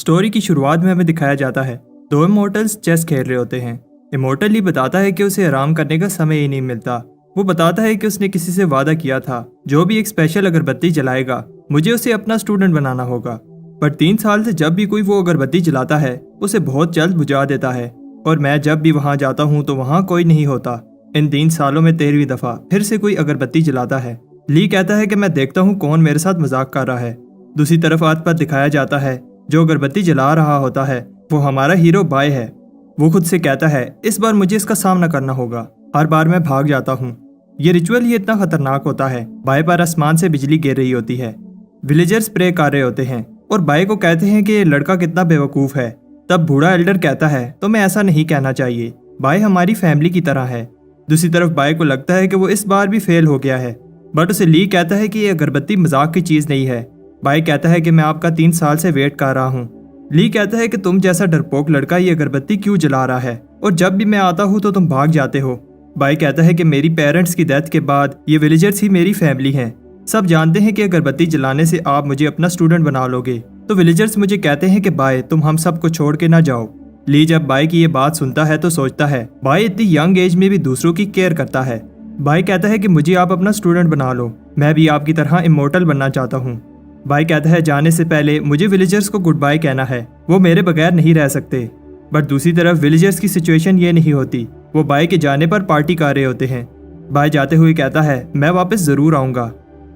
Story की शुरुआत में हमें दिखाया जाता है दो इमोर्टल्स चेस खेल रहे होते हैं। इमोर्टल ही बताता है कि उसे आराम करने का समय ही नहीं मिलता। वो बताता है कि उसने किसी से वादा किया था जो भी एक स्पेशल अगरबत्ती जलाएगा मुझे उसे अपना स्टूडेंट बनाना होगा। पर 3 साल से जब भी कोई वो अगरबत्ती जलाता है उसे बहुत जल्द बुझा देता है और मैं जब भी वहाँ जाता हूँ तो वहाँ कोई नहीं होता। इन 3 सालों में 13वीं दफा फिर से कोई अगरबत्ती जलाता है। ली कहता है कि मैं देखता हूँ कौन मेरे साथ मजाक कर रहा है। दूसरी तरफ आत पर दिखाया जाता है जो अगरबत्ती जला रहा होता है वो हमारा हीरो बाय है। वो खुद से कहता है इस बार मुझे इसका सामना करना होगा, हर बार मैं भाग जाता हूँ। ये रिचुअल ही इतना खतरनाक होता है। बाय पर आसमान से बिजली गिर रही होती है। विलेजर्स प्रे कर रहे होते हैं और बाय को कहते हैं कि ये लड़का कितना बेवकूफ़ है। तब बूढ़ा एल्डर कहता है तो मैं ऐसा नहीं कहना चाहिए, बाय हमारी फैमिली की तरह है। दूसरी तरफ बाय को लगता है कि वो इस बार भी फेल हो गया है, बट उसे ली कहता है कि ये अगरबत्ती मजाक की चीज़ नहीं है। बाय कहता है कि मैं आपका 3 साल से वेट कर रहा हूँ। ली कहता है कि तुम जैसा डरपोक लड़का ये अगरबत्ती क्यों जला रहा है और जब भी मैं आता हूँ तो तुम भाग जाते हो। बाय कहता है कि मेरी पेरेंट्स की डेथ के बाद ये विलेजर्स ही मेरी फैमिली हैं। सब जानते हैं कि अगरबत्ती जलाने से आप मुझे अपना स्टूडेंट बना लोगे। तो विलेजर्स मुझे कहते हैं कि बाय तुम हम सबको छोड़ के ना जाओ। ली जब बाय की ये बात सुनता है तो सोचता है बाय इतनी यंग एज में भी दूसरों की केयर करता है। बाय कहता है कि मुझे आप अपना स्टूडेंट बना लो, मैं भी आपकी तरह इमोर्टल बनना चाहता हूँ। बाय कहता है जाने से पहले मुझे विलेजर्स को गुड बाय कहना है, वो मेरे बगैर नहीं रह सकते। बट दूसरी तरफ विलेजर्स की सिचुएशन ये नहीं होती। वो बाय के जाने पर पार्टी कर रहे होते हैं। बाय जाते हुए कहता है मैं वापस जरूर आऊंगा।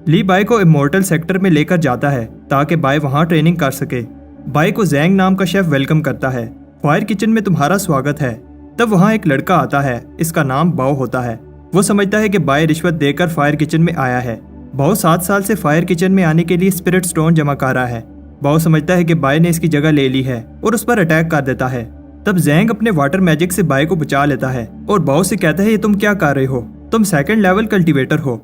ली बाय को इमोर्टल सेक्टर में लेकर जाता है ताकि बाय वहां ट्रेनिंग कर सके। बाय को जैंग नाम का शेफ वेलकम करता है। फायर किचन में तुम्हारा स्वागत है। तब वहां एक लड़का आता है, इसका नाम बाओ होता है। वो समझता है कि बाय रिश्वत देकर फायर किचन में आया है। बाओ 7 साल से फायर किचन में आने के लिए स्पिरिट स्टोन जमा कर रहा है। बाओ समझता है कि बाय ने इसकी जगह ले ली है और उस पर अटैक कर देता है। तब जैंग अपने वाटर मैजिक से बाय को बचा लेता है और बाओ से कहता है ये तुम क्या कर रहे हो, तुम 2nd लेवल कल्टीवेटर हो।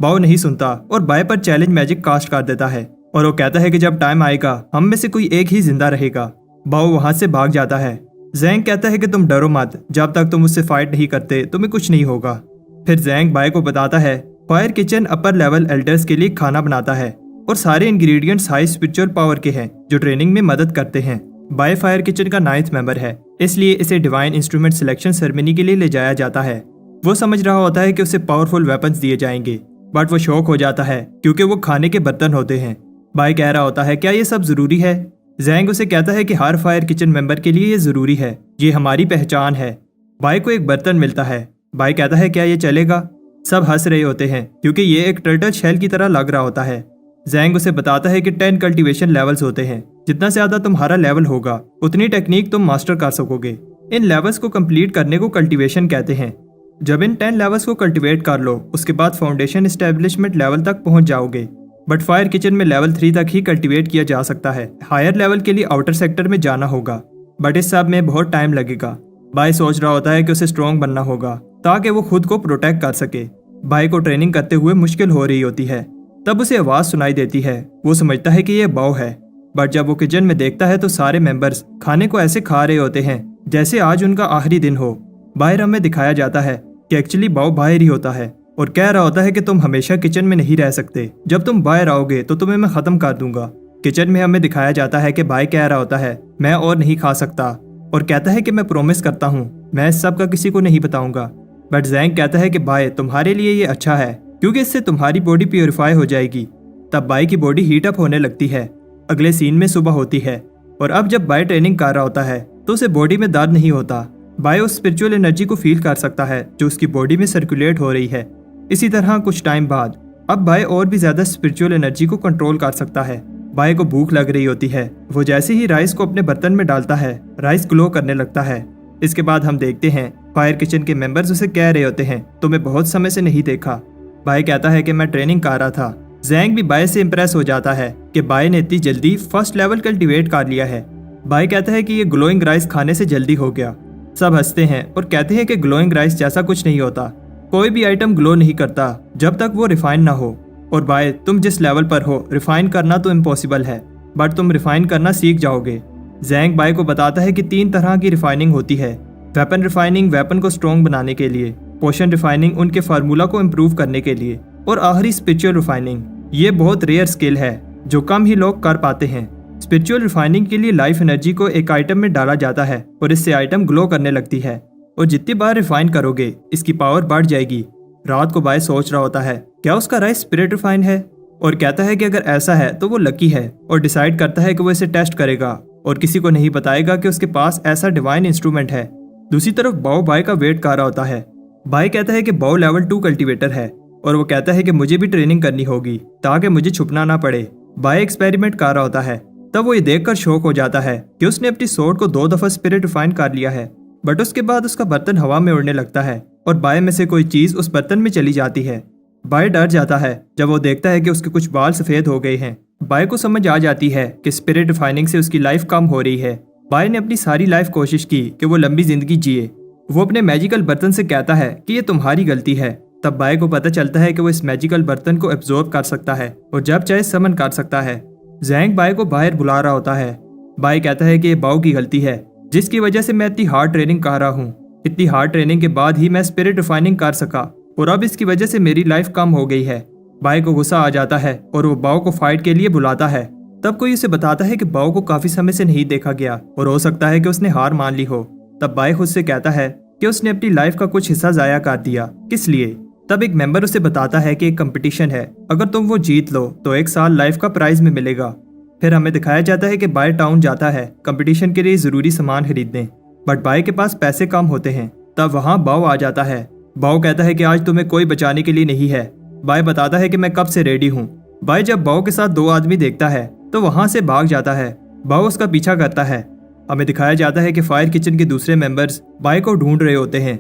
बाओ नहीं सुनता और बाय पर चैलेंज मैजिक कास्ट कर देता है और वो कहता है कि जब टाइम आएगा हम में से कोई एक ही जिंदा रहेगा। बाओ वहां से भाग जाता है। जैंग कहता है कि तुम डरो मत, जब तक तुम उससे फाइट नहीं करते तुम्हें कुछ नहीं होगा। फिर जैंग बाय को बताता है fire kitchen upper level elders के लिए खाना बनाता है और सारे इंग्रेडिएंट्स हाई स्पिरिचुअल पावर के हैं जो ट्रेनिंग में मदद करते हैं। बाय फायर किचन का 9th मेंबर है, इसलिए इसे डिवाइन इंस्ट्रूमेंट सिलेक्शन सेरेमनी के लिए ले जाया जाता है। वो समझ रहा होता है कि उसे पावरफुल वेपन्स दिए जाएंगे, बट वो शॉक हो जाता है क्योंकि वो खाने के बर्तन होते हैं। बाय कह रहा होता है क्या ये सब जरूरी है। जैंग उसे कहता है कि हर फायर किचन मेंबर के लिए ये जरूरी है, ये हमारी पहचान है। बाय को एक बर्तन मिलता है। बाय कहता है क्या ये चलेगा। सब हंस रहे होते हैं क्योंकि ये एक टर्टल शेल की तरह लग रहा होता है। जैंग उसे बताता है कि 10 कल्टीवेशन लेवल्स होते हैं, जितना ज्यादा तुम्हारा लेवल होगा उतनी टेक्निक तुम मास्टर कर सकोगे। इन लेवल्स को कंप्लीट करने को कल्टीवेशन कहते हैं। जब इन 10 लेवल्स को कल्टीवेट कर लो उसके बाद फाउंडेशन एस्टेब्लिशमेंट लेवल तक पहुंच जाओगे। बट फायर किचन में लेवल 3 तक ही कल्टीवेट किया जा सकता है। हायर लेवल के लिए आउटर सेक्टर में जाना होगा, बट इस सब में बहुत टाइम लगेगा। बाय सोच रहा होता है कि उसे स्ट्रॉन्ग बनना होगा ताकि वो खुद को प्रोटेक्ट कर सके। बाय को ट्रेनिंग करते हुए मुश्किल हो रही होती है। तब उसे आवाज सुनाई देती है। वो समझता है कि ये बाओ है, बट जब वो किचन में देखता है तो सारे मेंबर्स खाने को ऐसे खा रहे होते हैं जैसे आज उनका आखिरी दिन हो। बाहर में दिखाया जाता है कि एक्चुअली बाओ बाहर ही होता है और कह रहा होता है कि तुम हमेशा किचन में नहीं रह सकते, जब तुम बाहर आओगे तो तुम्हें मैं खत्म कर दूंगा। किचन में हमें दिखाया जाता है कि बाय कह रहा होता है मैं और नहीं खा सकता और कहता है कि मैं प्रॉमिस करता हूँ मैं इस सब का किसी को नहीं बताऊंगा। बट जैंग कहता है कि बाय तुम्हारे लिए ये अच्छा है क्योंकि इससे तुम्हारी बॉडी प्योरीफाई हो जाएगी। तब बाय की बॉडी हीट अप होने लगती है। अगले सीन में सुबह होती है और अब जब बाय ट्रेनिंग कर रहा होता है तो उसे बॉडी में दर्द नहीं होता। बाय उस स्पिरिचुअल एनर्जी को फील कर सकता है जो उसकी बॉडी में सर्कुलेट हो रही है। इसी तरह कुछ टाइम बाद अब बाय और भी ज्यादा स्पिरिचुअल एनर्जी को कंट्रोल कर सकता है। बाय को भूख लग रही होती है। वो जैसे ही राइस को अपने बर्तन में डालता है राइस ग्लो करने लगता है। इसके बाद हम देखते हैं फायर किचन के मेंबर्स उसे कह रहे होते हैं तुम्हें बहुत समय से नहीं देखा। बाय कहता है कि मैं ट्रेनिंग कर रहा था। जैंग भी बाय से इंप्रेस हो जाता है कि बाय ने इतनी जल्दी 1st लेवल कल्टीवेट कर लिया है। बाय कहता है कि ये ग्लोइंग राइस खाने से जल्दी हो गया। सब हंसते हैं और कहते हैं कि ग्लोइंग राइस जैसा कुछ नहीं होता, कोई भी आइटम ग्लो नहीं करता जब तक वो रिफाइन ना हो। और बाय तुम जिस लेवल पर हो रिफाइन करना तो इम्पॉसिबल है, बट तुम रिफाइन करना सीख जाओगे। जैंग बाय को बताता है कि 3 तरह की रिफाइनिंग होती है। वेपन रिफाइनिंग वेपन को स्ट्रॉन्ग बनाने के लिए, पोशन रिफाइनिंग उनके फार्मूला को इम्प्रूव करने के लिए और आखिरी स्पिरिचुअल रिफाइनिंग। ये बहुत रेयर स्किल है जो कम ही लोग कर पाते हैं। स्पिरिचुअल रिफाइनिंग के लिए लाइफ एनर्जी को एक आइटम में डाला जाता है और इससे आइटम ग्लो करने लगती है और जितनी बार रिफाइन करोगे इसकी पावर बढ़ जाएगी। रात को बाय सोच रहा होता है क्या उसका राइस स्पिरिट रिफाइन है और कहता है कि अगर ऐसा है तो वो लकी है और डिसाइड करता है कि वो इसे टेस्ट करेगा और किसी को नहीं बताएगा कि उसके पास ऐसा डिवाइन इंस्ट्रूमेंट है। दूसरी तरफ बाओ बाय का वेट कर रहा होता है। बाय कहता है कि बाओ लेवल 2 कल्टीवेटर है और वो कहता है कि मुझे भी ट्रेनिंग करनी होगी ताकि मुझे छुपना ना पड़े। बाय एक्सपेरिमेंट कर रहा होता है तब वो ये देखकर शौक हो जाता है कि उसने अपनी सोर्ड को 2 दफा स्पिरिट रिफाइन कर लिया है, बट उसके बाद उसका बर्तन हवा में उड़ने लगता है और बाय में से कोई चीज उस बर्तन में चली जाती है। बाय डर जाता है जब वो देखता है कि उसके कुछ बाल सफेद हो गए हैं। बाय को समझ आ जाती है कि स्पिरिट रिफाइनिंग से उसकी लाइफ कम हो रही है। बाय ने अपनी सारी लाइफ कोशिश की कि वो लंबी जिंदगी जिए। वो अपने मैजिकल बर्तन से कहता है कि ये तुम्हारी गलती है। तब बाय को पता चलता है कि वो इस मैजिकल बर्तन को एब्जॉर्ब कर सकता है और जब चाहे समन कर सकता है। जैंग बाय को बाहर बुला रहा होता है। बाय कहता है कि ये बाओ की गलती है जिसकी वजह से मैं इतनी हार्ड ट्रेनिंग कर रहा हूँ। इतनी हार्ड ट्रेनिंग के बाद ही मैं स्पिरिट रिफाइनिंग कर सका और अब इसकी वजह से मेरी लाइफ कम हो गई है। बाय को गुस्सा आ जाता है और वो बाओ को फाइट के लिए बुलाता है। तब कोई उसे बताता है कि बाओ को काफी समय से नहीं देखा गया और हो सकता है कि उसने हार मान ली हो। तब बाय खुद से कहता है कि उसने अपनी लाइफ का कुछ हिस्सा जाया कर दिया, किस लिए। तब एक मेंबर उसे बताता है कि एक कंपटीशन है, अगर तुम वो जीत लो तो 1 साल लाइफ का प्राइज में मिलेगा। फिर हमें दिखाया जाता है कि बाय टाउन जाता है कंपटीशन के लिए जरूरी सामान खरीदने, बट बाय के पास पैसे कम होते हैं। तब वहाँ बाओ आ जाता है। बाओ कहता है कि आज तुम्हें कोई बचाने के लिए नहीं है। बाय बताता है कि मैं कब से रेडी हूँ। बाय जब बाओ के साथ 2 आदमी देखता है तो वहाँ से भाग जाता है। बाओ उसका पीछा करता है। हमें दिखाया जाता है कि फायर किचन के दूसरे मेंबर्स बाय को ढूंढ रहे होते हैं।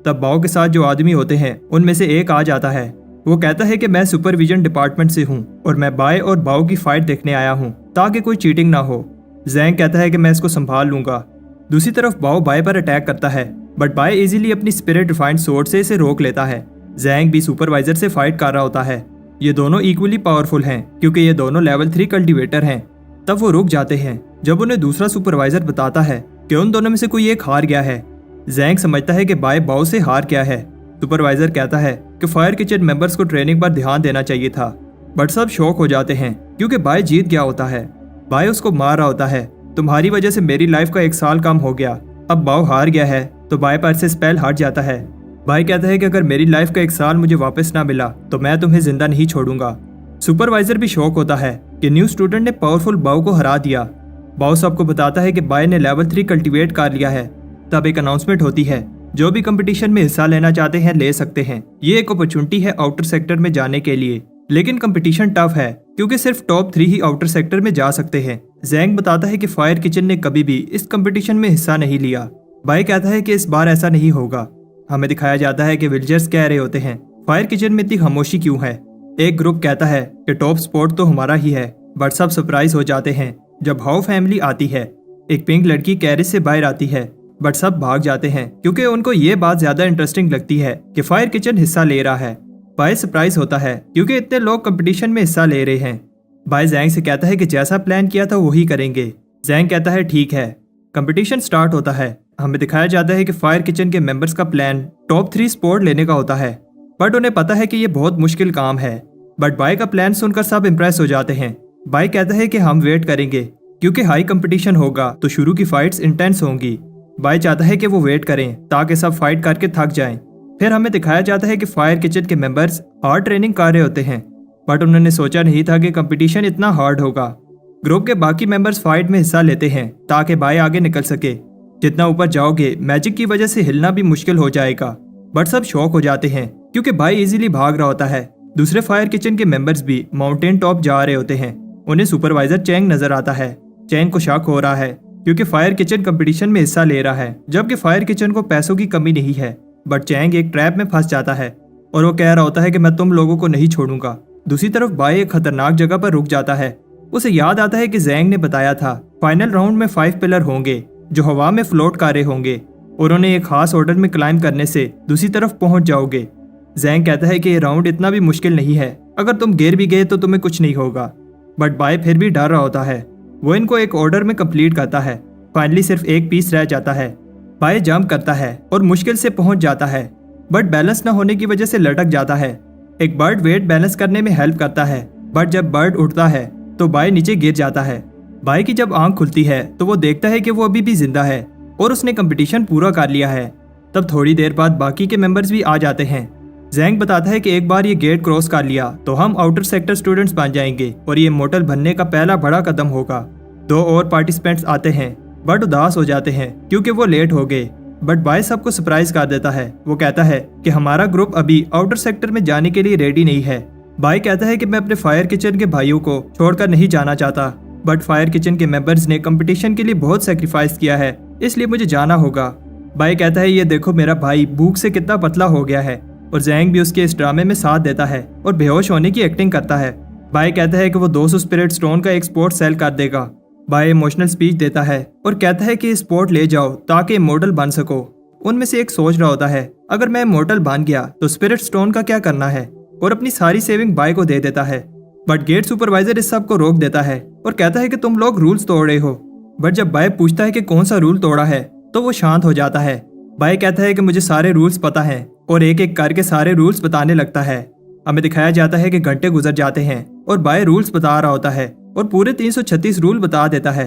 तब बाओ के साथ जो आदमी होते हैं उनमें से एक आ जाता है। वो कहता है कि मैं सुपरविजन डिपार्टमेंट से हूँ और मैं बाय और बाओ की फाइट देखने आया हूँ ताकि कोई चीटिंग ना हो। जैंग कहता है कि मैं इसको संभाल लूंगा। दूसरी तरफ बाओ बाय पर अटैक करता है, बट बाय इजीली अपनी स्पिरिट रिफाइंड सोर्ड से इसे रोक लेता है। जैंग भी सुपरवाइजर से फाइट कर रहा होता है। ये दोनों इक्वली पावरफुल हैं क्योंकि ये दोनों लेवल 3 कल्टीवेटर हैं। तब वो रुक जाते हैं जब उन्हें दूसरा सुपरवाइजर बताता है कि उन दोनों में से कोई एक हार गया है। जैंग समझता है कि बाय बाओ से हार गया है। सुपरवाइजर कहता है कि फायर किचन मेंबर्स को ट्रेनिंग पर ध्यान देना चाहिए था, बट सब शॉक हो जाते हैं क्योंकि बाय जीत गया होता है। बाय उसको मार रहा होता है, तुम्हारी वजह से मेरी लाइफ का 1 साल कम हो गया। अब बाओ हार गया है तो बाय पर से स्पेल हट जाता है। बाय कहता है कि अगर मेरी लाइफ का 1 साल मुझे वापस ना मिला तो मैं तुम्हें जिंदा नहीं छोड़ूंगा। सुपरवाइजर भी शॉक होता है कि न्यू स्टूडेंट ने पावरफुल बाओ को हरा दिया। बाओ सबको बताता है कि बाय ने लेवल 3 कल्टीवेट कर लिया है। तब एक अनाउंसमेंट होती है, जो भी कंपटीशन में हिस्सा लेना चाहते हैं ले सकते हैं। ये एक अपॉर्चुनिटी है आउटर सेक्टर में जाने के लिए, लेकिन कंपटीशन टफ है क्योंकि सिर्फ टॉप 3 ही आउटर सेक्टर में जा सकते हैं। जैंग बताता है कि फायर किचन ने कभी भी इस कंपटीशन में हिस्सा नहीं लिया। बाय कहता है कि इस बार ऐसा नहीं होगा। हमें दिखाया जाता है कि विलेजर्स कह रहे होते हैं फायर किचन में इतनी खामोशी क्यों है। एक ग्रुप कहता है कि टॉप स्पॉट तो हमारा ही है, बट सब सरप्राइज हो जाते हैं जब हाउ फैमिली आती है। एक पिंक लड़की कैरेज से बाहर आती है, बट सब भाग जाते हैं क्योंकि उनको ये बात ज्यादा इंटरेस्टिंग लगती है कि फायर किचन हिस्सा ले रहा है। बाय सरप्राइज होता है क्योंकि इतने लोग कंपटीशन में हिस्सा ले रहे हैं। बाय जैंग से कहता है कि जैसा प्लान किया था वही करेंगे। जैंग कहता है ठीक है। कंपटीशन स्टार्ट होता है। हमें दिखाया जाता है कि फायर किचन के मेंबर्स का प्लान टॉप 3 स्पॉट लेने का होता है, बट उन्हें पता है कि ये बहुत मुश्किल काम है। बट बाय का प्लान सुनकर सब इम्प्रेस हो जाते हैं। बाय कहता है कि हम वेट करेंगे क्योंकि हाई कंपटीशन होगा तो शुरू की फाइट्स इंटेंस होंगी। बाय चाहता है कि वो वेट करें ताकि सब फाइट करके थक जाएं। फिर हमें दिखाया जाता है कि फायर किचन के मेंबर्स हार्ड ट्रेनिंग कर रहे होते हैं, बट उन्होंने सोचा नहीं था कि कंपटीशन इतना हार्ड होगा। ग्रुप के बाकी मेंबर्स फाइट में हिस्सा लेते हैं ताकि बाय आगे निकल सके। जितना ऊपर जाओगे मैजिक की वजह से हिलना भी मुश्किल हो जाएगा, बट सब शॉक हो जाते हैं क्योंकि बाय इजीली भाग रहा होता है। दूसरे फायर किचन के मेंबर्स भी माउंटेन टॉप जा रहे होते हैं। उन्हें सुपरवाइजर चैंग नजर आता है। चैंग को शक हो रहा है क्योंकि फायर किचन कंपटीशन में हिस्सा ले रहा है, जबकि फायर किचन को पैसों की कमी नहीं है। बट चैंग एक ट्रैप में फंस जाता है और वो कह रहा होता है कि मैं तुम लोगों को नहीं छोड़ूंगा। दूसरी तरफ बाय एक खतरनाक जगह पर रुक जाता है। उसे याद आता है कि जैंग ने बताया था फाइनल राउंड में 5 पिलर होंगे जो हवा में फ्लोट कर रहे होंगे और उन्हें एक खास ऑर्डर में क्लाइंब करने से दूसरी तरफ पहुंच जाओगे। जैंग कहता है कि ये राउंड इतना भी मुश्किल नहीं है, अगर तुम गिर भी गए तो तुम्हें कुछ नहीं होगा। बट बाय फिर भी डर रहा होता है। वो इनको एक ऑर्डर में कंप्लीट करता है। फाइनली सिर्फ एक पीस रह जाता है। बाय जंप करता है और मुश्किल से पहुंच जाता है, बट बैलेंस न होने की वजह से लटक जाता है। एक बर्ड वेट बैलेंस करने में हेल्प करता है, बट जब बर्ड उठता है तो बाय नीचे गिर जाता है। बाई की जब आंख खुलती है तो वो देखता है कि वो अभी भी जिंदा है और उसने कंपटीशन पूरा कर लिया है। तब थोड़ी देर बाद बाकी के मेंबर्स भी आ जाते हैं। जैंग बताता है कि एक बार ये गेट क्रॉस कर लिया तो हम आउटर सेक्टर स्टूडेंट्स बन जाएंगे और ये इमॉर्टल बनने का पहला बड़ा कदम होगा। 2 और पार्टिसिपेंट्स आते हैं बट उदास हो जाते हैं क्योंकि वो लेट हो गए। बट बाय सबको सरप्राइज कर देता है। वो कहता है कि हमारा ग्रुप अभी आउटर सेक्टर में जाने के लिए रेडी नहीं है। बाय कहता है कि मैं अपने फायर किचन के भाइयों को छोड़कर नहीं जाना चाहता, बट फायर किचन के मेंबर्स ने कंपटीशन के लिए बहुत सेक्रीफाइस किया है, इसलिए मुझे जाना होगा। बाय कहता है ये देखो मेरा भाई भूख से कितना पतला हो गया है, और जैंग भी उसके इस ड्रामे में साथ देता है और बेहोश होने की एक्टिंग करता है। बाय कहता है कि वो 200 स्पिरिट स्टोन का एक स्पोर्ट सेल कर देगा। बाय इमोशनल स्पीच देता है और कहता है कि स्पोर्ट ले जाओ ताकि इमॉर्टल बन सको। उनमें से एक सोच रहा होता है अगर मैं इमॉर्टल बन गया तो स्पिरिट स्टोन का क्या करना है, और अपनी सारी सेविंग बाय को दे देता है। बट गेट सुपरवाइजर इस सब को रोक देता है और कहता है कि तुम लोग रूल्स तोड़ रहे हो। बट जब बाय पूछता है कि कौन सा रूल तोड़ा है तो वो शांत हो जाता है। बाय कहता है कि मुझे सारे रूल्स पता है और एक एक करके सारे रूल्स बताने लगता है। हमें दिखाया जाता है कि घंटे गुजर जाते हैं और बाय रूल्स बता रहा होता है और पूरे 336 रूल बता देता है।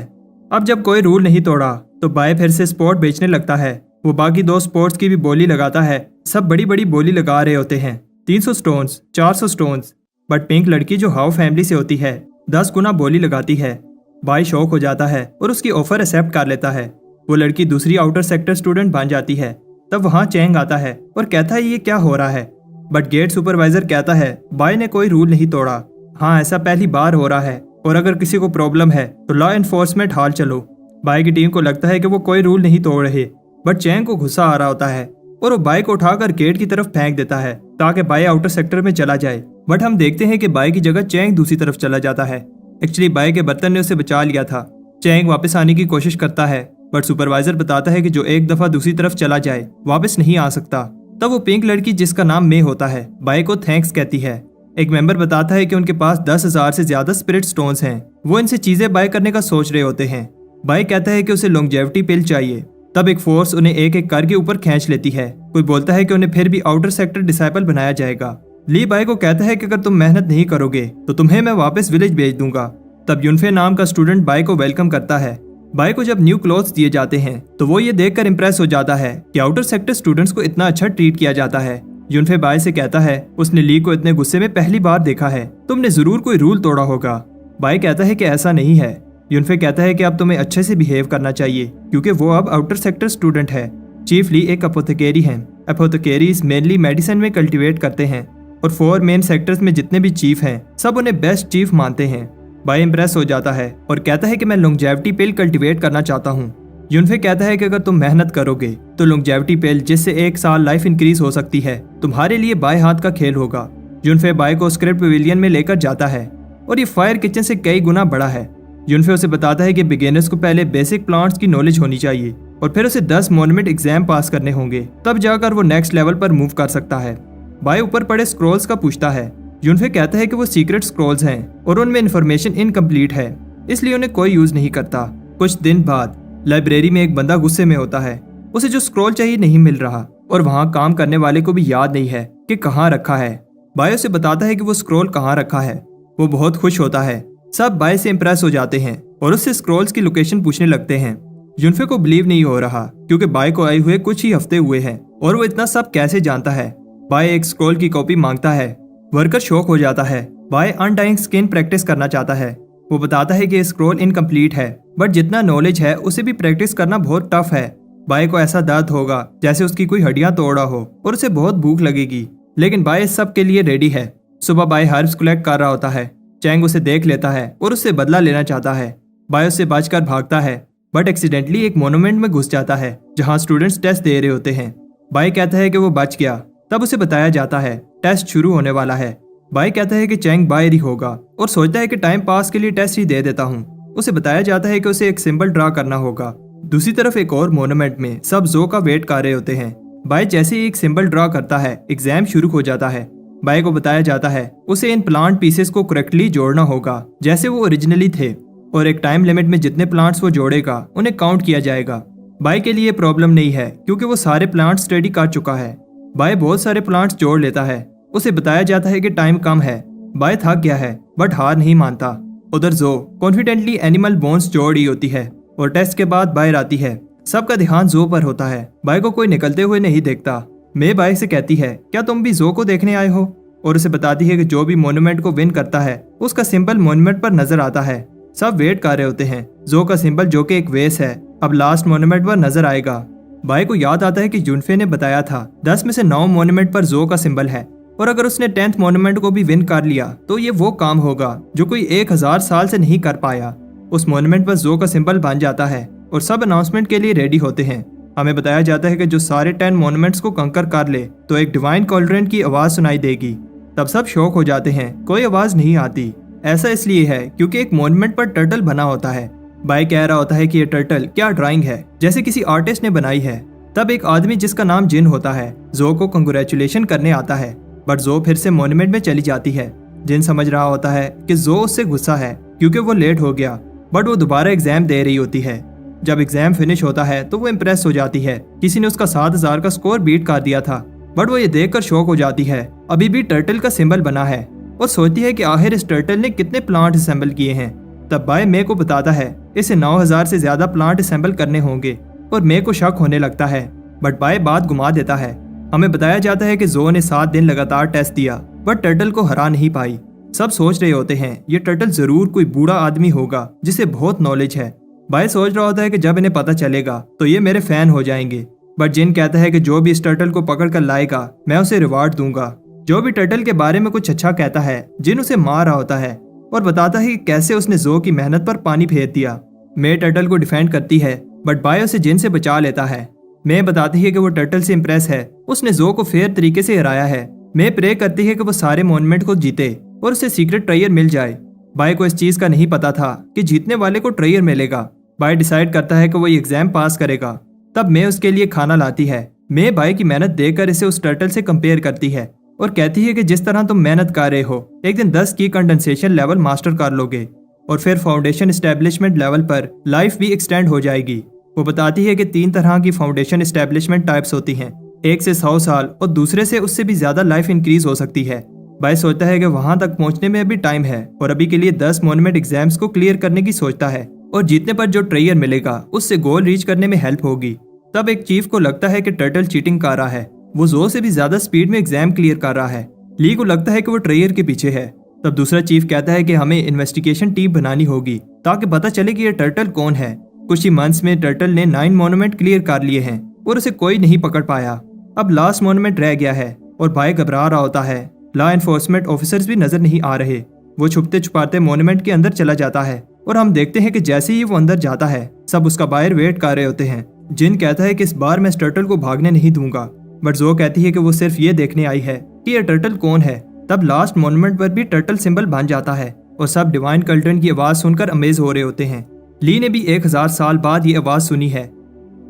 अब जब कोई रूल नहीं तोड़ा तो बाय फिर से स्पोर्ट बेचने लगता है। वो बाकी 2 स्पोर्ट्स की भी बोली लगाता है। सब बड़ी बड़ी बोली लगा रहे होते हैं, 300 स्टोन्स, 400 स्टोन्स। बट पिंक लड़की जो हाउ फैमिली से होती है 10 गुना बोली लगाती है। बाय शौक हो जाता है और उसकी ऑफर एक्सेप्ट कर लेता है। वो लड़की दूसरी आउटर सेक्टर स्टूडेंट बन जाती है। तब वहाँ चैंग आता है और कहता है ये क्या हो रहा है। बट गेट सुपरवाइजर कहता है बाय ने कोई रूल नहीं तोड़ा। हाँ, ऐसा पहली बार हो रहा है और अगर किसी को प्रॉब्लम है तो लॉ एनफोर्समेंट हाल चलो। बाय की टीम को लगता है कि वो कोई रूल नहीं तोड़ रहे, बट चैंग को गुस्सा आ रहा होता है और वो बाय को उठाकर गेट की तरफ फेंक देता है ताकि बाय आउटर सेक्टर में चला जाए। बट हम देखते हैं कि बाय की जगह चैंग दूसरी तरफ चला जाता है। एक्चुअली बाय के बर्तन ने उसे बचा लिया था। चैंग वापस आने की कोशिश करता है बट सुपरवाइजर बताता है कि जो एक दफा दूसरी तरफ चला जाए वापस नहीं आ सकता। तब वो पिंक लड़की जिसका नाम मे होता है बाय को थैंक्स कहती है। एक मेंबर बताता है कि उनके पास 10,000 से ज्यादा स्पिरिट स्टोन्स हैं। वो इनसे चीजें बाय करने का सोच रहे होते हैं। बाय कहता है कि उसे लॉन्जेविटी पिल चाहिए। तब एक फोर्स उन्हें एक एक करके ऊपर खींच लेती है। कोई बोलता है कि उन्हें फिर भी आउटर सेक्टर डिसाइपल बनाया जाएगा। ली बाय को कहता है कि अगर तुम मेहनत नहीं करोगे तो तुम्हें मैं वापस विलेज भेज दूंगा। तब यूनफे नाम का स्टूडेंट बाय को वेलकम करता है। बाय को जब न्यू क्लोथ्स दिए जाते हैं तो वो ये देखकर इंप्रेस हो जाता है कि आउटर सेक्टर स्टूडेंट्स को इतना अच्छा ट्रीट किया जाता है। यूनफे बाय से कहता है उसने ली को इतने गुस्से में पहली बार देखा है, तुमने जरूर कोई रूल तोड़ा होगा। बाय कहता है कि ऐसा नहीं है। यूनफे कहता है कि अब तुम्हें अच्छे से बिहेव करना चाहिए क्योंकि वो अब आउटर सेक्टर स्टूडेंट है। चीफ ली एक अपोथेकेरी हैं। अपोथेकेरीज मेनली मेडिसिन में कल्टीवेट करते हैं और 4 मेन सेक्टर्स में जितने भी चीफ हैं सब उन्हें बेस्ट चीफ मानते हैं। बाय इंप्रेस हो जाता है और कहता है कि मैं लॉन्जेविटी पिल कल्टीवेट करना चाहता हूँ। यूनफे कहता है कि अगर तुम मेहनत करोगे तो लॉन्जेविटी पिल जिससे 1 साल लाइफ इंक्रीज हो सकती है तुम्हारे लिए बाय हाथ का खेल होगा। यूनफे बाय को स्क्रिप्ट पवेलियन में लेकर जाता है और ये फायर किचन से कई गुना बड़ा है। यूनफे उसे बताता है कि बिगिनर्स को पहले बेसिक प्लांट्स की नॉलेज होनी चाहिए और फिर उसे 10 मोनमेंट एग्जाम पास करने होंगे, तब जाकर वो नेक्स्ट लेवल पर मूव कर सकता है। बाय ऊपर पड़े स्क्रॉल्स का पूछता है। यूनफे कहता है कि वो सीक्रेट स्क्रॉल्स हैं और उनमें इन्फॉर्मेशन इनकम्प्लीट है, इसलिए उन्हें कोई यूज नहीं करता। कुछ दिन बाद लाइब्रेरी में एक बंदा गुस्से में होता है। उसे जो स्क्रॉल चाहिए नहीं मिल रहा और वहाँ काम करने वाले को भी याद नहीं है कि कहाँ रखा है। बाय उसे बताता है कि वो स्क्रॉल कहाँ रखा है। वो बहुत खुश होता है। सब बाय से इंप्रेस हो जाते हैं और उससे स्क्रॉल्स की लोकेशन पूछने लगते हैं। यूनफे को बिलीव नहीं हो रहा क्योंकि बाय को आए हुए कुछ ही हफ्ते हुए हैं और वो इतना सब कैसे जानता है। बाय एक स्क्रॉल की कॉपी मांगता है। वर्कर शॉक हो जाता है। बाय अनडाइंग स्किन प्रैक्टिस करना चाहता है। वो बताता है कि स्क्रॉल इनकम्प्लीट है, बट जितना नॉलेज है उसे भी प्रैक्टिस करना बहुत टफ है। बाय को ऐसा दर्द होगा जैसे उसकी कोई हड्डियां तोड़ा हो और उसे बहुत भूख लगेगी, लेकिन बाय इस सब के लिए रेडी है। सुबह बाय हर्ब्स कलेक्ट कर रहा होता है। चैंग उसे देख लेता है और उससे बदला लेना चाहता है। बाय उससे बचकर भागता है बट एक्सीडेंटली एक मोन्यूमेंट में घुस जाता है जहां स्टूडेंट्स टेस्ट दे रहे होते हैं। बाय कहता है कि वो बच गया। तब उसे बताया जाता है टेस्ट शुरू होने वाला है। बाय कहता है कि चैंग बाहर ही होगा और सोचता है कि टाइम पास के लिए टेस्ट ही दे देता हूँ। उसे बताया जाता है कि उसे एक सिंबल ड्रा करना होगा। दूसरी तरफ एक और मोन्यूमेंट में सब जो का वेट कर रहे होते हैं। बाय जैसे ही एक सिंबल ड्रा करता है एग्जाम शुरू हो जाता है। बाय को बताया जाता है उसे इन प्लांट पीसेस को करेक्टली जोड़ना होगा जैसे वो ओरिजिनली थे और एक टाइम लिमिट में जितने प्लांट्स वो जोड़ेगा उन्हें काउंट किया जाएगा। बाय के लिए प्रॉब्लम नहीं है क्योंकि वो सारे प्लांट्स स्टडी कर चुका है। बाय बहुत सारे प्लांट्स जोड़ लेता है। उसे बताया जाता है कि टाइम कम है। बाय थक गया है बट हार नहीं मानता उधर जो कॉन्फिडेंटली एनिमल बोन्स जोड़ रही होती है और टेस्ट के बाद बाहर आती है। सबका ध्यान जो पर होता है। बाय को कोई निकलते हुए नहीं देखता। मैं बाय से कहती है, क्या तुम भी जो को देखने आए हो? और उसे बताती है कि जो भी मोन्यूमेंट को विन करता है उसका सिंबल मोन्यूमेंट पर नजर आता है। सब वेट कर रहे होते हैं। जो का सिंबल जो कि एक वेस है अब लास्ट मोन्यूमेंट पर नजर आएगा। बाय को याद आता है कि जुनफे ने बताया था 10 में से 9 मोन्यूमेंट पर जो का सिंबल है और अगर उसने 10th मोन्यूमेंट को भी विन कर लिया तो ये वो काम होगा जो कोई 1000 साल से नहीं कर पाया। उस मोन्यूमेंट पर जो का सिंबल बन जाता है और सब अनाउंसमेंट के लिए रेडी होते हैं। हमें बताया जाता है कि जो सारे 10 मोन्यूमेंट्स को कंकर कर ले तो एक डिवाइन कॉलरेंट की आवाज सुनाई देगी। तब सब शॉक हो जाते हैं, कोई आवाज नहीं आती। ऐसा इसलिए है क्योंकि एक मोन्यूमेंट पर टर्टल बना होता है। बाय कह रहा होता है कि ये टर्टल क्या ड्राइंग है, जैसे किसी आर्टिस्ट ने बनाई है। तब एक आदमी जिसका नाम जिन होता है जो को कंग्रेचुलेशन करने आता है, बट जो फिर से मोन्यूमेंट में चली जाती है। जिन समझ रहा होता है कि जो उससे गुस्सा है क्योंकि वो लेट हो गया, बट वो दोबारा एग्जाम दे रही होती है। जब एग्जाम फिनिश होता है तो वो इम्प्रेस हो जाती है। किसी ने उसका 7000 का स्कोर बीट कर दिया था, बट वो ये देखकर शॉक हो जाती है अभी भी टर्टल का सिंबल बना है और सोचती है कि आखिर इस टर्टल ने कितने प्लांट असेंबल किए हैं। तब बाय मे को बताता है इसे 9000 से ज्यादा प्लांट असेंबल करने होंगे और मे को शक होने लगता है, बट बाय बात घुमा देता है। हमें बताया जाता है कि जो ने 7 दिन लगातार टेस्ट दिया बट टर्टल को हरा नहीं पाई। सब सोच रहे होते हैं ये टर्टल जरूर कोई बूढ़ा आदमी होगा जिसे बहुत नॉलेज है। बाय सोच रहा होता है कि जब इन्हें पता चलेगा तो ये मेरे फैन हो जाएंगे, बट जिन कहता है कि जो भी इस टर्टल को पकड़ कर लाएगा मैं उसे रिवार्ड दूंगा। जो भी टर्टल के बारे में कुछ अच्छा कहता है, जिन उसे मार रहा होता है और बताता है कि कैसे उसने जो की मेहनत पर पानी फेर दिया। मे टर्टल को डिफेंड करती है बट बाय उसे जिन से बचा लेता है। मे बताती है कि वो टर्टल से इम्प्रेस है, उसने जो को फेयर तरीके से हराया है। मे प्रे करती है कि वो सारे मोन्यूमेंट को जीते और उसे सीक्रेट ट्रेयर मिल जाए। बाय को इस चीज का नहीं पता था कि जीतने वाले को ट्रेयर मिलेगा। बाय डिसाइड करता है कि वो एग्जाम पास करेगा। तब मे उसके लिए खाना लाती है। मे बाय की मेहनत देखकर इसे उस टर्टल से कंपेयर करती है और कहती है कि जिस तरह तुम मेहनत कर रहे हो एक दिन 10 की कंडेंसेशन लेवल मास्टर कर लोगे और फिर फाउंडेशन एस्टेब्लिशमेंट लेवल पर लाइफ भी एक्सटेंड हो जाएगी। वो बताती है कि 3 तरह की फाउंडेशन एस्टेब्लिशमेंट टाइप्स होती हैं, एक से 100 साल और दूसरे से उससे भी ज्यादा लाइफ इंक्रीज हो सकती है। बाय सोचता है कि वहां तक पहुंचने में अभी टाइम है और अभी के लिए 10 मोन्यूमेंट एग्जाम्स को क्लियर करने की सोचता है और जीतने पर जो ट्रेयर मिलेगा उससे गोल रीच करने में हेल्प होगी। तब एक चीफ को लगता है कि टर्टल चीटिंग कर रहा है, वो जो से भी ज्यादा स्पीड में एग्जाम क्लियर कर रहा है। ली को लगता है कि वो ट्रेयर के पीछे है। तब दूसरा चीफ कहता है कि हमें इन्वेस्टिगेशन टीम बनानी होगी ताकि पता चले कि ये टर्टल कौन है। कुछ ही मंथ्स में टर्टल ने 9 मोन्यूमेंट क्लियर कर लिए हैं और उसे कोई नहीं पकड़ पाया। अब लास्ट मोन्यूमेंट रह गया है और बाय घबरा रहा होता है। लॉ एनफोर्समेंट ऑफिसर्स भी नजर नहीं आ रहे। वो छुपते छुपाते मोन्यूमेंट के अंदर चला जाता है और हम देखते हैं कि जैसे ही वो अंदर जाता है सब उसका बाहर वेट कर रहे होते हैं। जिन कहता है कि इस बार मैं इस टर्टल को भागने नहीं दूंगा, बट जो कहती है कि वो सिर्फ ये देखने आई है कि ये टर्टल कौन है। तब लास्ट मोन्यूमेंट पर भी टर्टल सिंबल बन जाता है और सब डिवाइन कल्टन की आवाज सुनकर अमेज हो रहे होते हैं। ली ने भी 1000 साल बाद ये आवाज सुनी है।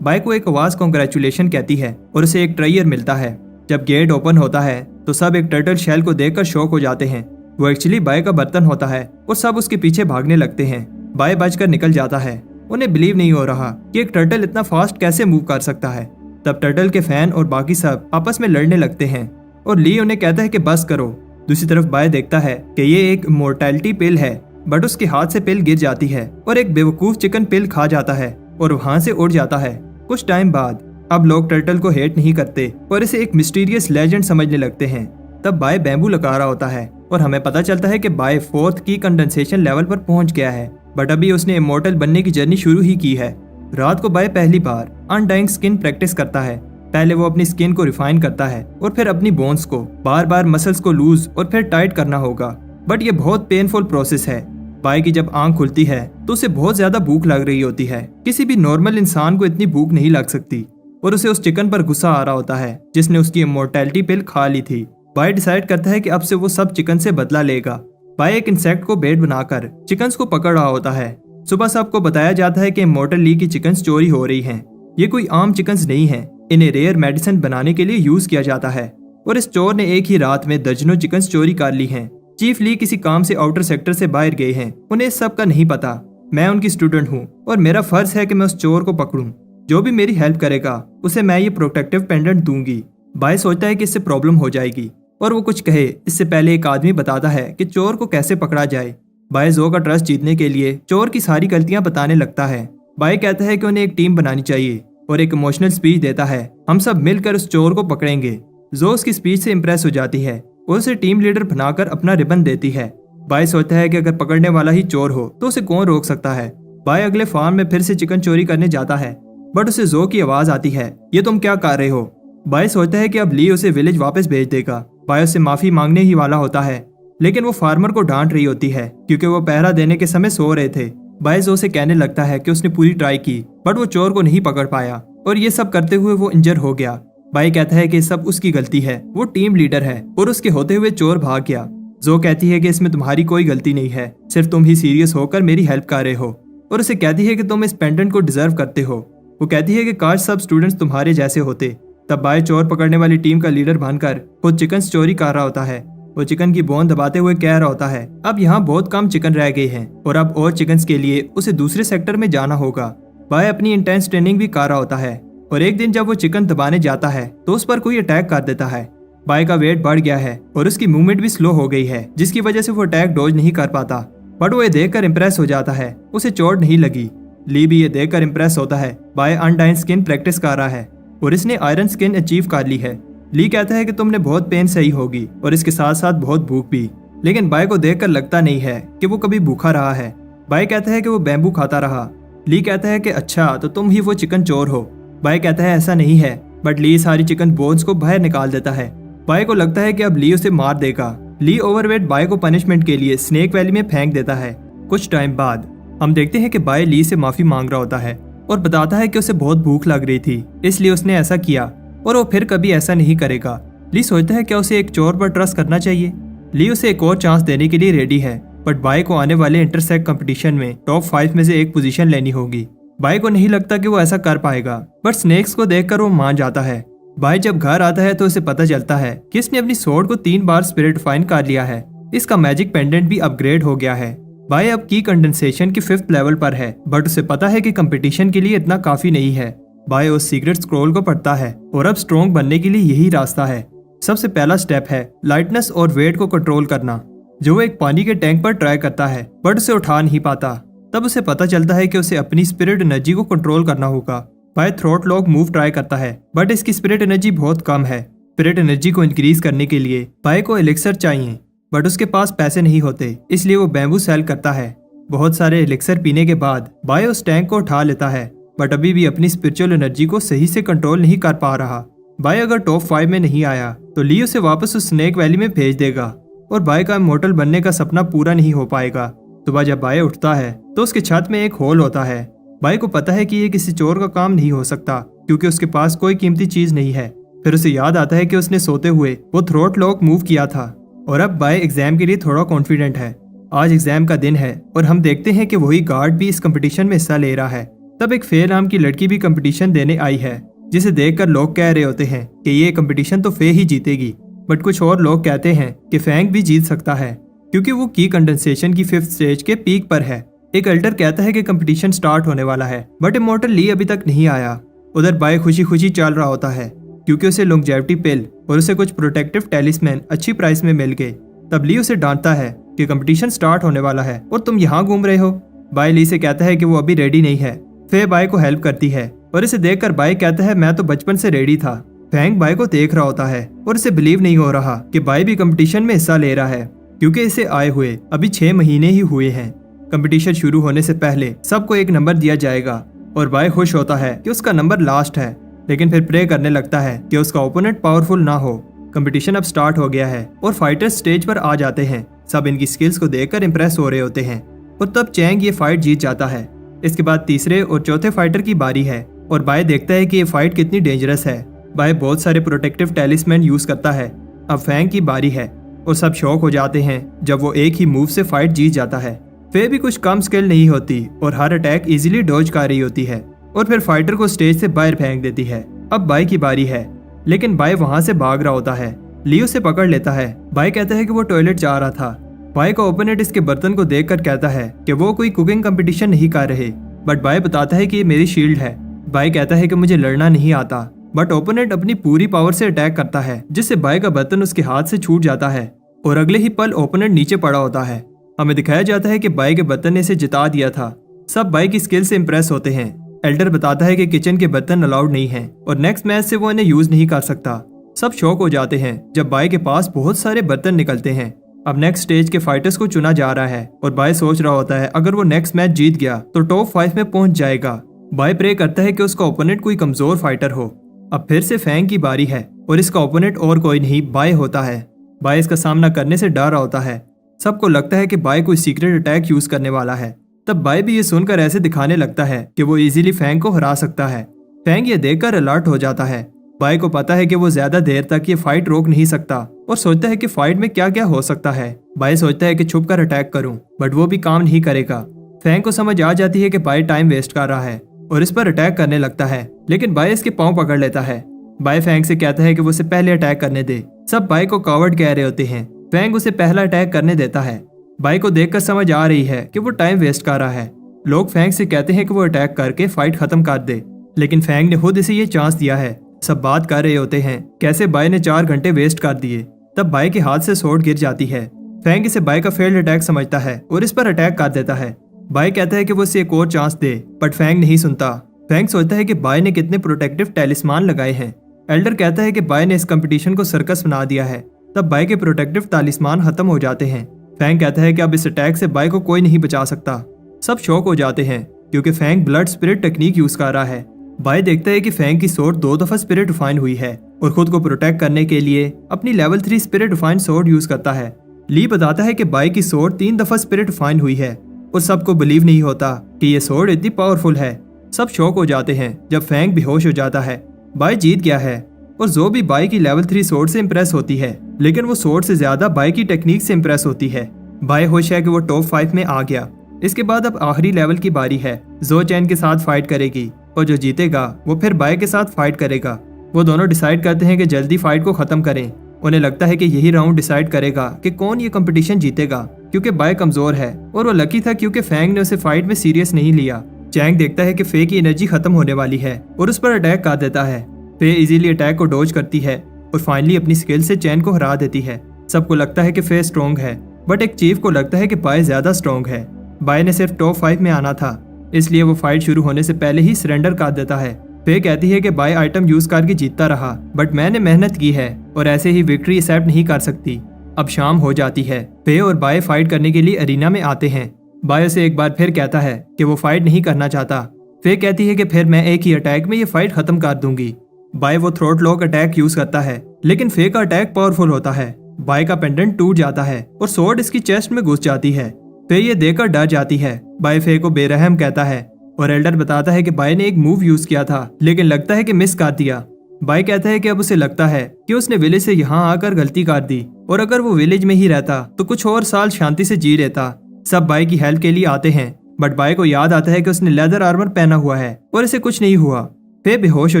बाय को एक आवाज कांग्रेचुलेशन कहती है और उसे एक ट्रेयर मिलता है। जब गेट ओपन होता है तो सब एक टर्टल शेल को देखकर शॉक हो जाते हैं। वो एक्चुअली बाय का बर्तन होता है और सब उसके पीछे भागने लगते हैं। बाय बचकर निकल जाता है। उन्हें बिलीव नहीं हो रहा कि एक टर्टल इतना फास्ट कैसे मूव कर सकता है। तब टर्टल के फैन और बाकी सब आपस में लड़ने लगते हैं और ली उन्हें कहता है कि बस करो। दूसरी तरफ बाय देखता है कि ये एक मोर्टैलिटी पिल है, बट उसके हाथ से पिल गिर जाती है और एक बेवकूफ चिकन पिल खा जाता है और वहां से उड़ जाता है। कुछ टाइम बाद अब लोग टर्टल को हेट नहीं करते और इसे एक मिस्टीरियस लेजेंड समझने लगते हैं। तब बाय बैम्बू लगा रहा होता है और हमें पता चलता है कि बाय 4th की कंडेंसेशन लेवल पर पहुंच गया है, बट अभी उसने इमोर्टल बनने की जर्नी शुरू ही की है। रात को बाय पहली बार अनडाइंग स्किन प्रैक्टिस करता है। पहले वो अपनी स्किन को रिफाइन करता है और फिर अपनी बोन्स को बार बार मसल्स को लूज और फिर टाइट करना होगा, बट ये बहुत पेनफुल प्रोसेस है। बाय की जब आंख खुलती है तो उसे बहुत ज्यादा भूख लग रही होती है। किसी भी नॉर्मल इंसान को इतनी भूख नहीं लग सकती और उसे उस चिकन पर गुस्सा आ रहा होता है जिसने उसकी इमोर्टैलिटी पिल खा ली थी। बाय डिसाइड करता है कि अब से वो सब चिकन से बदला लेगा। बाय एक इंसेक्ट को बेट बनाकर चिकन्स को पकड़ रहा होता है। सुबह सबको बताया जाता है कि इमोर्टल ली की चिकन्स चोरी हो रही हैं। ये कोई आम चिकन्स नहीं है, इन्हें रेयर मेडिसिन बनाने के लिए यूज किया जाता है और इस चोर ने एक ही रात में दर्जनों चिकन्स चोरी कर ली हैं। चीफ ली किसी काम से आउटर सेक्टर से बाहर गए हैं, उन्हें इस सब का नहीं पता। मैं उनकी स्टूडेंट हूँ और मेरा फर्ज है कि मैं उस चोर को पकड़ूं। जो भी मेरी हेल्प करेगा उसे मैं ये प्रोटेक्टिव पेंडेंट दूंगी। बाय सोचता है कि इससे प्रॉब्लम हो जाएगी और वो कुछ कहे इससे पहले एक आदमी बताता है कि चोर को कैसे पकड़ा जाए। बाय जो का ट्रस्ट जीतने के लिए चोर की सारी गलतियां बताने लगता है। बाय कहता है कि उन्हें एक टीम बनानी चाहिए और एक इमोशनल स्पीच देता है, हम सब मिलकर उस चोर को पकड़ेंगे। जो उसकी स्पीच से इम्प्रेस हो जाती है और उसे टीम लीडर बनाकर अपना रिबन देती है। बाय सोचता है कि अगर पकड़ने वाला ही चोर हो तो उसे कौन रोक सकता है। बाय अगले फार्म में फिर से चिकन चोरी करने जाता है, बट उसे जो की आवाज आती है, ये तुम क्या कर रहे हो। बाय सोचता है कि अब ली उसे विलेज वापस भेज देगा। बाय उससे माफी मांगने ही वाला होता है, लेकिन वो फार्मर को डांट रही होती है क्योंकि वो पहरा देने के समय सो रहे थे। बाय जो से कहने लगता है कि उसने पूरी ट्राई की बट वो चोर को नहीं पकड़ पाया और ये सब करते हुए वो इंजर हो गया। बाय कहता है कि सब उसकी गलती है, वो टीम लीडर है और उसके होते हुए चोर भाग गया। जो कहती है कि इसमें तुम्हारी कोई गलती नहीं है, सिर्फ तुम ही सीरियस होकर मेरी हेल्प कर रहे हो, और उसे कहती है कि तुम इस पेंडेंट को डिजर्व करते हो। वो कहती है कि काश सब स्टूडेंट्स तुम्हारे जैसे होते। तब बाय चोर पकड़ने वाली टीम का लीडर बनकर खुद चिकन चोरी कर रहा होता है। वो चिकन की बोन दबाते हुए कह रहा होता है, अब यहाँ बहुत कम चिकन रह गए हैं और अब और चिकन के लिए उसे दूसरे सेक्टर में जाना होगा। बाय अपनी इंटेंस ट्रेनिंग भी कर रहा होता है और एक दिन जब वो चिकन दबाने जाता है तो उस पर कोई अटैक कर देता है। बाय का वेट बढ़ गया है और उसकी मूवमेंट भी स्लो हो गई है, जिसकी वजह से वो अटैक डॉज नहीं कर पाता। बट वो ये देखकर इम्प्रेस हो जाता है, उसे चोट नहीं लगी। ली भी ये देखकर इम्प्रेस होता है। बाय अनडाइन स्किन प्रैक्टिस कर रहा है और इसने आयरन स्किन अचीव कर ली है। ली कहता है कि तुमने बहुत पेन सही होगी और इसके साथ साथ बहुत भूख भी, लेकिन बाय को देखकर लगता नहीं है कि वो कभी भूखा रहा है। बाय कहता है कि वो बैम्बू खाता रहा। ली कहता है कि अच्छा तो तुम ही वो चिकन चोर हो। बाय कहता है ऐसा नहीं है, बट ली सारी चिकन बोन्स को बाहर निकाल देता है। बाय को लगता है कि अब ली उसे मार देगा। ली ओवरवेट बाय को पनिशमेंट के लिए स्नेक वैली में फेंक देता है। कुछ टाइम बाद हम देखते हैं कि बाय ली से माफी मांग रहा होता है और बताता है कि उसे बहुत भूख लग रही थी, इसलिए उसने ऐसा किया और वो फिर कभी ऐसा नहीं करेगा। ली सोचता है कि उसे एक चोर पर ट्रस्ट करना चाहिए। ली उसे एक और चांस देने के लिए रेडी है, बट बाय को आने वाले इंटरसेक्ट कंपटीशन में टॉप 5 में से एक पोजीशन लेनी होगी। बाय को नहीं लगता कि वो ऐसा कर पाएगा, बट स्नेक्स को देखकर वो मान जाता है। बाय जब घर आता है तो उसे पता चलता है कि इसने अपनी स्वॉर्ड को 3 बार स्पिरिट फाइन कर लिया है। इसका मैजिक पेंडेंट भी अपग्रेड हो गया है। बाय अब की कंडेंसेशन के 5th लेवल पर है, बट उसे पता है कि कंपटीशन के लिए इतना काफी नहीं है। बाय उस सीक्रेट स्क्रॉल को पढ़ता है और अब स्ट्रॉन्ग बनने के लिए यही रास्ता है। सबसे पहला स्टेप है लाइटनेस और वेट को कंट्रोल करना, जो वो एक पानी के टैंक पर ट्राई करता है बट उसे उठा नहीं पाता। तब उसे पता चलता है कि उसे अपनी स्पिरिट एनर्जी को कंट्रोल करना होगा। By throat lock move try करता है, बट इसकी स्पिरिट एनर्जी बहुत कम है। स्पिरिट एनर्जी को इंक्रीज करने के लिए बाय को एलिक्सर चाहिए, बट उसके पास पैसे नहीं होते, इसलिए वो बैम्बू सेल करता है। बहुत सारे एलिक्सर पीने के बाद बाय उस टैंक को उठा लेता है, बट अभी भी अपनी स्पिरिचुअल एनर्जी को सही से कंट्रोल नहीं कर पा रहा। बाय अगर टॉप 5 में नहीं आया तो ली उसे वापस उस स्नेक वैली में भेज देगा और बाय का इमॉर्टल बनने का सपना पूरा नहीं हो पाएगा। सुबह जब बाय उठता है तो उसके छत में एक होल होता है। बाय को पता है कि ये किसी चोर का काम नहीं हो सकता क्योंकि उसके पास कोई कीमती चीज नहीं है। फिर उसे याद आता है कि उसने सोते हुए वो थ्रोट लॉक मूव किया था और अब बाय एग्जाम के लिए थोड़ा कॉन्फिडेंट है। आज एग्जाम का दिन है और हम देखते हैं कि वही गार्ड भी इस कंपटीशन में हिस्सा ले रहा है। तब एक फे नाम की लड़की भी कंपटीशन देने आई है, जिसे देखकर लोग कह रहे होते हैं कि ये कंपटीशन तो फे ही जीतेगी, बट कुछ और लोग कहते हैं कि फैंग भी जीत सकता है क्योंकि वो की कंडेंसेशन की 5th स्टेज के पीक पर है। एक एल्डर कहता है कि कंपटीशन स्टार्ट होने वाला है, बट इमॉर्टल ली अभी तक नहीं आया। उधर बाय खुशी खुशी चल रहा होता है क्योंकि उसे लॉन्जेविटी पिल और उसे कुछ प्रोटेक्टिव टेलिस्मैन अच्छी प्राइस में मिल गए। तब ली उसे डांटता है कि कंपटीशन स्टार्ट होने वाला है और तुम यहाँ घूम रहे हो। बाय ली से कहता है कि वो अभी रेडी नहीं है। फे बाय को हेल्प करती है और इसे देखकर बाय कहता है मैं तो बचपन से रेडी था। फैंग बाय को देख रहा होता है और इसे बिलीव नहीं हो रहा कि बाय भी कंपटीशन में हिस्सा ले रहा है क्योंकि इसे आए हुए अभी 6 महीने ही हुए हैं। कंपटीशन शुरू होने से पहले सबको एक नंबर दिया जाएगा और बाय खुश होता है कि उसका नंबर लास्ट है, लेकिन फिर प्रे करने लगता है कि उसका ओपोनेंट पावरफुल ना हो। कंपटीशन अब स्टार्ट हो गया है और फाइटर्स स्टेज पर आ जाते हैं। सब इनकी स्किल्स को देखकर इंप्रेस हो रहे होते हैं और तब चैंग ये फाइट जीत जाता है। इसके बाद तीसरे और चौथे फाइटर की बारी है और बाय देखता है कि ये फाइट कितनी डेंजरस है। बाय बहुत सारे प्रोटेक्टिव टेलिस्मैन यूज करता है। अब फैंग की बारी है और सब शॉक हो जाते हैं जब वो एक ही मूव से फाइट जीत जाता है। फे भी कुछ कम स्किल नहीं होती और हर अटैक इजीली डॉज कर रही होती है और फिर फाइटर को स्टेज से बाहर फेंक देती है। अब बाय की बारी है, लेकिन बाय वहां से भाग रहा होता है। लियो से पकड़ लेता है। बाय कहता है कि वो टॉयलेट जा रहा था। बाय का ओपोनेंट इसके बर्तन को देखकर कहता है कि वो कोई कुकिंग कंपटीशन नहीं कर रहे, बट बाय बताता है कि ये मेरी शील्ड है। बाय कहता है कि मुझे लड़ना नहीं आता, बट ओपोनेंट अपनी पूरी पावर से अटैक करता है जिससे बाय का बर्तन उसके हाथ से छूट जाता है और अगले ही पल ओपोनेंट नीचे पड़ा होता है। हमें दिखाया जाता है कि बाय के बर्तन ने इसे जिता दिया था। सब बाय की स्किल से इम्प्रेस होते हैं। एल्डर बताता है कि किचन के बर्तन अलाउड नहीं हैं और नेक्स्ट मैच से वो इन्हें यूज नहीं कर सकता। सब शॉक हो जाते हैं जब बाय के पास बहुत सारे बर्तन निकलते हैं। अब नेक्स्ट स्टेज के फाइटर्स को चुना जा रहा है और बाय सोच रहा होता है अगर वो नेक्स्ट मैच जीत गया तो टॉप 5 में पहुंच जाएगा। बाय प्रे करता है कि उसका ओपोनेंट कोई कमजोर फाइटर हो। अब फिर से फैंग की बारी है और इसका ओपोनेंट और कोई नहीं बाय होता है। बाय इसका सामना करने से डर होता है। सबको लगता है कि बाय कोई सीक्रेट अटैक यूज करने वाला है। तब बाय भी ये सुनकर ऐसे दिखाने लगता है कि वो इजीली फैंग को हरा सकता है। फैंग ये देखकर अलर्ट हो जाता है। बाय को पता है कि वो ज्यादा देर तक ये फाइट रोक नहीं सकता और सोचता है कि फाइट में क्या क्या हो सकता है। बाय सोचता है कि छुप कर अटैक करूं, बट वो भी काम नहीं करेगा। फैंग को समझ आ जाती है कि बाय टाइम वेस्ट कर रहा है और इस पर अटैक करने लगता है, लेकिन बाय इसके पांव पकड़ लेता है। बाय फैंग से कहता है कि वो उसे पहले अटैक करने दे। सब बाय को कावर्ड कह रहे होते हैं। फैंग उसे पहला अटैक करने देता है। बाय को देखकर समझ आ रही है कि वो टाइम वेस्ट कर रहा है। लोग फैंग से कहते हैं कि वो अटैक करके फाइट खत्म कर दे, लेकिन फैंग ने खुद इसे ये चांस दिया है। सब बात कर रहे होते हैं कैसे बाय ने 4 घंटे वेस्ट कर दिए। तब बाय के हाथ से स्वॉर्ड गिर जाती है। फैंग इसे बाय का फेल्ड अटैक समझता है और इस पर अटैक कर देता है। बाय कहता है कि वो इसे एक और चांस दे, बट फैंग नहीं सुनता। फैंग सोचता है कि बाय ने कितने प्रोटेक्टिव टैलिस्मान लगाए हैं। एल्डर कहता है कि बाय ने इस कंपटीशन को सर्कस बना दिया है। तब बाय के प्रोटेक्टिव टैलिस्मान खत्म हो जाते हैं। फैंग कहता है कि अब इस अटैक से बाय को कोई नहीं बचा सकता। सब शॉक हो जाते हैं क्योंकि Fang blood spirit technique use कर रहा है। बाय देखता है कि फैंग की स्वॉर्ड 2 दफा स्पिरिट रिफाइन हुई है और खुद को प्रोटेक्ट करने के लिए अपनी level 3 spirit refine sword use करता है। ली बताता है कि बाय की स्वॉर्ड 3 दफा स्पिरिट रिफाइन हुई है और सबको बिलीव नहीं होता कि ये स्वॉर्ड इतनी पावरफुल है। सब शॉक हो जाते हैं जब फैंग बेहोश हो जाता है। बाय जीत गया है और जो भी बाय की लेवल 3 स्वॉर्ड से इम्प्रेस होती है, लेकिन वो स्वॉर्ड से ज्यादा बाय की टेक्निक से इम्प्रेस होती है। बाय खुश है कि वो टॉप 5 में आ गया। इसके बाद अब आखिरी लेवल की बारी है। जो चैन के साथ फाइट करेगी और जो जीतेगा वो फिर बाय के साथ फाइट करेगा। वो दोनों डिसाइड करते हैं कि जल्दी फाइट को खत्म करें। उन्हें लगता है कि यही राउंड डिसाइड करेगा कि कौन ये कंपटीशन जीतेगा, क्योंकि बाय कमजोर है और वो लकी था क्योंकि फैंग ने उसे फाइट में सीरियस नहीं लिया। चैंग देखता है कि फे की एनर्जी खत्म होने वाली है और उस पर अटैक कर देता है। फे इजीली अटैक को डॉज करती है और फाइनली अपनी स्किल से चैन को हरा देती है। सबको लगता है कि फे स्ट्रॉन्ग है, बट एक चीफ को लगता है कि बाय ज्यादा स्ट्रॉन्ग है। बाय ने सिर्फ टॉप 5 में आना था, इसलिए वो फाइट शुरू होने से पहले ही सरेंडर कर देता है। फे कहती है कि बाय आइटम यूज करके जीतता रहा, बट मैंने मेहनत की है और ऐसे ही विक्ट्री एक्सेप्ट नहीं कर सकती। अब शाम हो जाती है। फे और बाय फाइट करने के लिए अरीना में आते हैं। बाय से एक बार फिर कहता है कि वो फाइट नहीं करना चाहता। फे कहती है कि फिर मैं एक ही अटैक में ये फाइट खत्म कर दूंगी। बाय वो थ्रोट लॉक अटैक यूज करता है, लेकिन फे का अटैक पावरफुल होता है। बाय का पेंडेंट टूट जाता है और स्वॉर्ड इसकी चेस्ट में घुस जाती है। फे ये देखकर डर जाती है। बाय फे को बेरहम कहता है और एल्डर बताता है कि बाय ने एक मूव यूज किया था, लेकिन लगता है कि मिस कर दिया। बाय कहता है कि अब उसे लगता है कि उसने विलेज से यहाँ आकर गलती कर दी और अगर वो विलेज में ही रहता तो कुछ और साल शांति से जी लेता। सब बाय की हेल्प के लिए आते हैं, बट बाय को याद आता है कि उसने लेदर आर्मर पहना हुआ है और इसे कुछ नहीं हुआ। फे बेहोश हो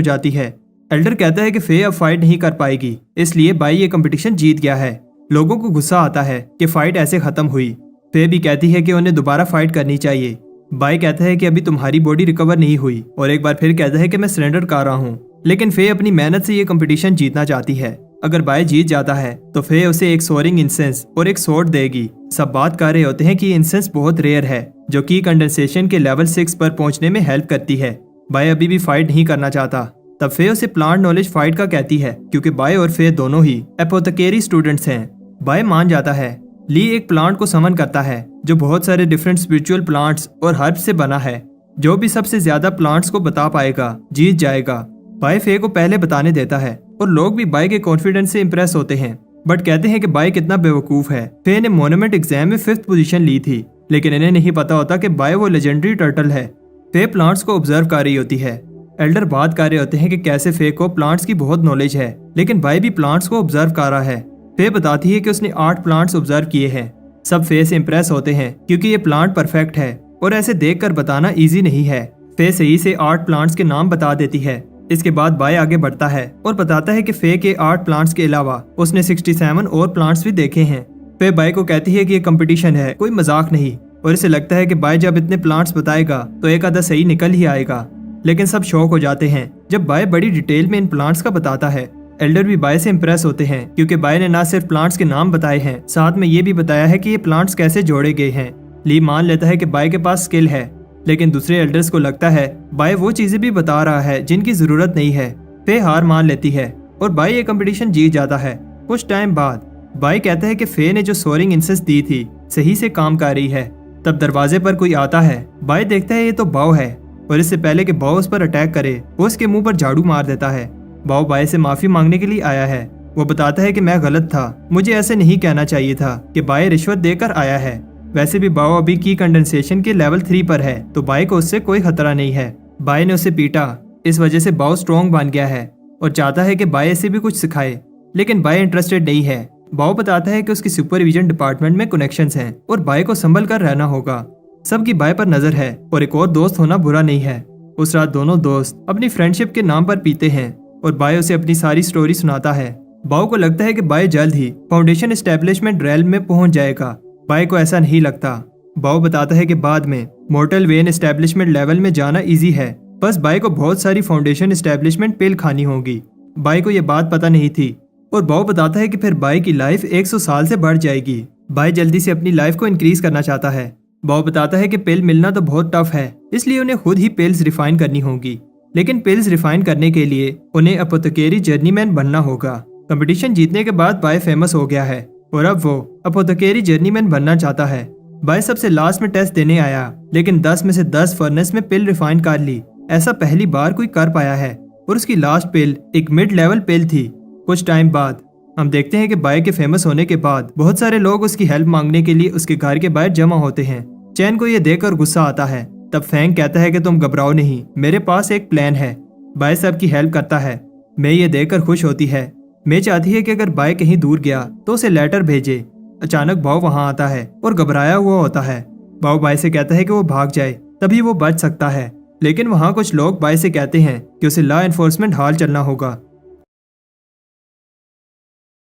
जाती है। एल्डर कहता है कि फे अब फाइट नहीं कर पाएगी, इसलिए बाय ये कंपटीशन जीत गया है। लोगों को गुस्सा आता है कि फाइट ऐसे खत्म हुई। फे भी कहती है कि उन्हें दोबारा फाइट करनी चाहिए। बाय कहता है कि अभी तुम्हारी बॉडी रिकवर नहीं हुई और एक बार फिर कहता है कि मैं सरेंडर कर रहा हूँ, लेकिन फे अपनी मेहनत से ये कंपटीशन जीतना चाहती है। अगर बाय जीत जाता है तो फे उसे एक सोरिंग इंसेंस और एक स्वॉर्ड देगी। सब बात कर रहे होते हैं कि इंसेंस बहुत रेयर है, जो कि कंडेंसेशन के लेवल 6 पर पहुंचने में हेल्प करती है। बाय अभी भी फाइट नहीं करना चाहता। तब फे उसे प्लांट नॉलेज फाइट का कहती है, क्योंकि बाय और फे दोनों ही एपोथेकेरी स्टूडेंट्स हैं। बाय मान जाता है। ली एक प्लांट को समन करता है जो बहुत सारे डिफरेंट स्पिरिचुअल प्लांट्स और हर्ब्स से बना है। जो भी सबसे ज्यादा प्लांट्स को बता पाएगा जीत जाएगा। बाय फे को पहले बताने देता है और लोग भी बाय के कॉन्फिडेंस से इंप्रेस होते हैं, बट कहते हैं कि बाय कितना बेवकूफ है। फे ने मोनूमेंट एग्जाम में 5th पोजीशन ली थी, लेकिन इन्हें नहीं पता होता कि बाय वो लेजेंडरी टर्टल है। फे प्लांट्स को ऑब्जर्व कर रही होती है। एल्डर बात कर रहे होते हैं कि कैसे फे को प्लांट्स की बहुत नॉलेज है, लेकिन बाय भी प्लांट्स को ऑब्जर्व कर रहा है। फे बताती है कि उसने 8 प्लांट्स ऑब्जर्व किए हैं। सब फे से इंप्रेस होते हैं क्योंकि ये प्लांट परफेक्ट है और ऐसे देखकर बताना इजी नहीं है। फे सही से 8 प्लांट्स के नाम बता देती है। इसके बाद बाय आगे बढ़ता है और बताता है कि फे के 8 प्लांट्स के अलावा उसने 67 और प्लांट्स भी देखे हैं। फे बाय को कहती है कि ये कंपटीशन है, कोई मजाक नहीं, और इसे लगता है कि बाय जब इतने प्लांट्स बताएगा तो एक आधा सही निकल ही आएगा। लेकिन सब शॉक हो जाते हैं जब बाय बड़ी डिटेल में इन प्लांट्स का बताता है। एल्डर भी बाय से इम्प्रेस होते हैं क्योंकि बाय ने ना सिर्फ प्लांट्स के नाम बताए हैं, साथ में ये भी बताया है कि ये प्लांट्स कैसे जोड़े गए हैं। ली मान लेता है कि बाय के पास स्किल है, लेकिन दूसरे एल्डर्स को लगता है बाय वो चीजें भी बता रहा है जिनकी जरूरत नहीं है। फे हार मान लेती है और बाय ये कंपटीशन जीत जाता है। कुछ टाइम बाद बाय कहता है कि फे ने जो सोरिंग इंसेस दी थी सही से काम कर रही है। तब दरवाजे पर कोई आता है। बाय देखता है ये तो बाव है और इससे पहले कि बाव उस पर अटैक करे वो उसके मुंह पर झाड़ू मार देता है। बाव बाय से माफी मांगने के लिए आया है। वो बताता है कि मैं गलत था, मुझे ऐसे नहीं कहना चाहिए था कि बाय रिश्वत देकर आया है। वैसे भी बाव अभी की कंडेंसेशन के लेवल 3 पर है तो बाय को उससे कोई खतरा नहीं है। बाय ने उसे पीटा, इस वजह से बाव स्ट्रॉन्ग बन गया है और चाहता है कि बाय इसे भी कुछ सिखाए, लेकिन बाय इंटरेस्टेड नहीं है। बाव बताता है कि उसकी सुपरविजन डिपार्टमेंट में कनेक्शंस हैं और बाय को संभल कर रहना होगा। सबकी बाय पर नजर है और एक और दोस्त होना बुरा नहीं है। उस रात दोनों दोस्त अपनी फ्रेंडशिप के नाम पर पीते हैं और बाय उसे अपनी सारी स्टोरी सुनाता है। बाव को लगता है कि बाय जल्द ही फाउंडेशन एस्टेब्लिशमेंट रेल में पहुंच जाएगा। बाय को ऐसा नहीं लगता। बाव बताता है कि बाद में मॉर्टल वेन एस्टेब्लिशमेंट लेवल में जाना इजी है, बस बाय को बहुत सारी फाउंडेशन एस्टेब्लिशमेंट पिल खानी होगी। बाय को यह बात पता नहीं थी और बाव बताता है कि फिर बाय की लाइफ 100 साल से बढ़ जाएगी। बाय जल्दी से अपनी लाइफ को इंक्रीज करना चाहता है। बाव बताता है कि पिल मिलना तो बहुत टफ है, इसलिए उन्हें खुद ही पिल्स रिफाइन करनी होगी, लेकिन पिल्स रिफाइन करने के लिए उन्हें अपोथेकेरी जर्नीमैन बनना होगा। कंपटीशन जीतने के बाद बाय फेमस हो गया है और अब वो अपोथेकेरी जर्नीमैन बनना चाहता है। बाय सबसे लास्ट में टेस्ट देने आया, लेकिन 10 में से 10 फर्नेस में पिल रिफाइन कर ली। ऐसा पहली बार कोई कर पाया है और उसकी लास्ट पिल एक मिड लेवल पिल थी। कुछ टाइम बाद हम देखते हैं कि बाय के फेमस होने के बाद बहुत सारे लोग उसकी हेल्प मांगने के लिए उसके घर के बाहर जमा होते हैं। चैन को यह देखकर गुस्सा आता है। तब फैंग कहता है कि तुम घबराओ नहीं, मेरे पास एक प्लान है। बाय सबकी हेल्प करता है। मैं ये देखकर खुश होती है। मैं चाहती है कि अगर बाय कहीं दूर गया तो उसे लेटर भेजे। अचानक बाव वहां आता है और घबराया हुआ होता है। बाव बाय से कहता है कि वो भाग जाए, तभी वो बच सकता है, लेकिन वहां कुछ लोग बाय से कहते हैं कि उसे लॉ एनफोर्समेंट हॉल चलना होगा।